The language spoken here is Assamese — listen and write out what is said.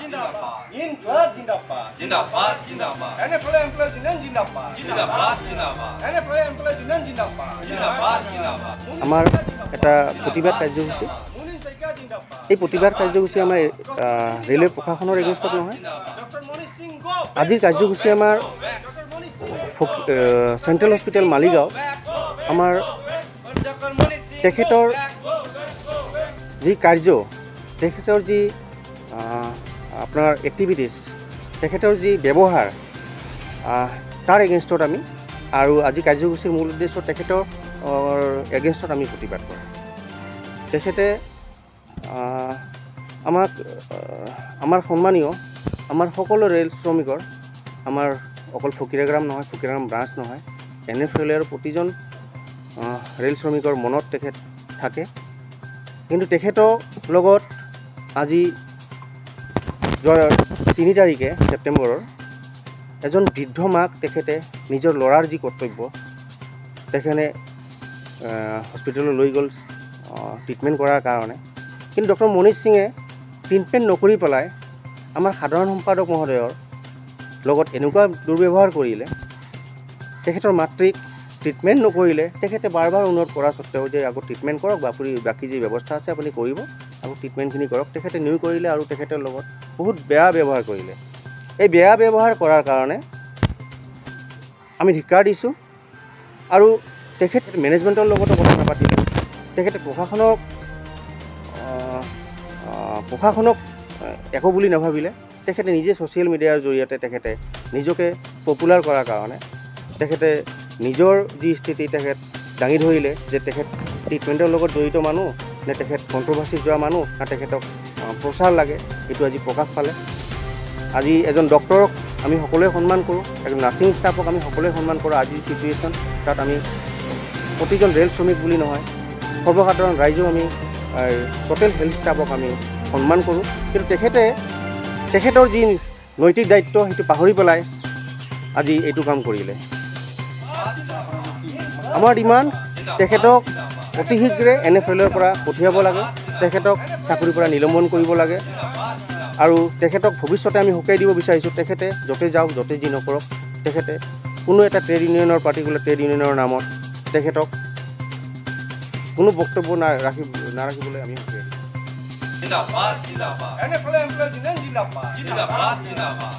ইনক্লাব জিন্দাবাদ জিন্দাবাদ জিন্দাবাদ NFL এমপ্লয়িজ ইউনিয়ন জিন্দাবাদ জিন্দাবাদ জিন্দাবাদ NFL এমপ্লয়িজ ইউনিয়ন জিন্দাবাদ জিন্দাবাদ জিন্দাবাদ আমাৰ এটা প্ৰতিবাদ কাৰ্যসূচী মুনিন শইকীয়া জিন্দাবাদ এই প্ৰতিবাদ কাৰ্যসূচী আমাৰ ৰেলৱে প্ৰশাসনৰ এগেইনষ্টত নহয়। ডক্টৰ মনীষ সিং গো আজিৰ কাৰ্যসূচী আমাৰ doctor Manish Singh central hospital Maligaon আমাৰ ডক্টৰ মনীষ সিং তেখেতৰ যি কাৰ্য, তেখেতৰ যি আপোনাৰ এক্টিভিটিছ, তেখেতৰ যি ব্যৱহাৰ, তাৰ এগেইনষ্টত আমি আৰু আজি কাৰ্যসূচীৰ মূল উদ্দেশ্য তেখেতৰ এগেইনষ্টত আমি প্ৰতিবাদ কৰা। তেখেতে আমাৰ সন্মানীয় আমাৰ সকলো ৰেল শ্ৰমিকৰ, আমাৰ অকল ফকীৰাগ্ৰাম নহয়, ফকীৰাগ্ৰাম ব্ৰাঞ্চ নহয়, NFL প্ৰতিজন ৰেল শ্ৰমিকৰ মনত তেখেত থাকে। কিন্তু তেখেতৰ লগত আজি 3 তাৰিখে ছেপ্টেম্বৰৰ এজন বৃদ্ধ মাক তেখেতে নিজৰ ল'ৰাৰ যি কৰ্তব্য, তেখেতে হস্পিটেললৈ লৈ গ'ল ট্ৰিটমেণ্ট কৰাৰ কাৰণে। কিন্তু ডক্টৰ মনীষ সিঙে ট্ৰিটমেণ্ট নকৰি পেলাই আমাৰ সাধাৰণ সম্পাদক মহোদয়ৰ লগত এনেকুৱা দুৰ্ব্যৱহাৰ কৰিলে। তেখেতৰ মাতৃক ট্ৰিটমেণ্ট নকৰিলে। তেখেতে বাৰ বাৰ অনুৰোধ কৰা স্বত্তেও যে আকৌ ট্ৰিটমেণ্ট কৰক বা আপুনি বাকী যি ব্যৱস্থা আছে আপুনি কৰিব, আকৌ ট্ৰিটমেণ্টখিনি কৰক। তেখেতে কৰিলে আৰু তেখেতৰ লগত বহুত বেয়া ব্যৱহাৰ কৰিলে। এই বেয়া ব্যৱহাৰ কৰাৰ কাৰণে আমি ধিক্কাৰ দিছোঁ আৰু তেখেত মেনেজমেণ্টৰ লগতো কথা নাপাতিলে। তেখেতে প্ৰশাসনক একো বুলি নাভাবিলে। তেখেতে নিজে ছ'চিয়েল মিডিয়াৰ জৰিয়তে তেখেতে নিজকে পপুলাৰ কৰাৰ কাৰণে তেখেতে নিজৰ যি স্থিতি তেখেত দাঙি ধৰিলে যে তেখেত ট্ৰিটমেণ্টৰ লগত জড়িত মানুহ নে তেখেত কণ্ট্ৰভাৰ্চিত যোৱা মানুহ নে তেখেতক প্ৰচাৰ লাগে, এইটো আজি প্ৰকাশ পালে। আজি এজন ডক্টৰক আমি সকলোৱে সন্মান কৰোঁ, এজন নাৰ্ছিং ষ্টাফক আমি সকলোৱে সন্মান কৰোঁ। আজিৰ চিটুৱেশ্যন তাত আমি প্ৰতিজন ৰেল শ্ৰমিক বুলি নহয়, সৰ্বসাধাৰণ ৰাইজেও আমি টোটেল হেল্থ ষ্টাফক আমি সন্মান কৰোঁ। কিন্তু তেখেতৰ যি নৈতিক দায়িত্ব সেইটো পাহৰি পেলাই আজি এইটো কাম কৰিলে। আমাৰ ডিমাণ্ড তেখেতক অতি শীঘ্ৰে NFL পৰা পঠিয়াব লাগে, তেখেতক চাকৰিৰ পৰা নিলম্বন কৰিব লাগে আৰু তেখেতক ভৱিষ্যতে আমি সকীয়াই দিব বিচাৰিছোঁ। তেখেতে য'তে যাওক, য'তে যি নকৰক, তেখেতে কোনো এটা ট্ৰেড ইউনিয়নৰ পাৰ্টিকুলাৰ ট্ৰেড ইউনিয়নৰ নামত তেখেতক কোনো বক্তব্য নাৰাখিবলৈ আমি সকীয়াই দিম। জিন্দাবাদ জিন্দাবাদ NFL এমপ্লয়িজ ইউনিয়ন জিন্দাবাদ জিন্দাবাদ জিন্দাবাদ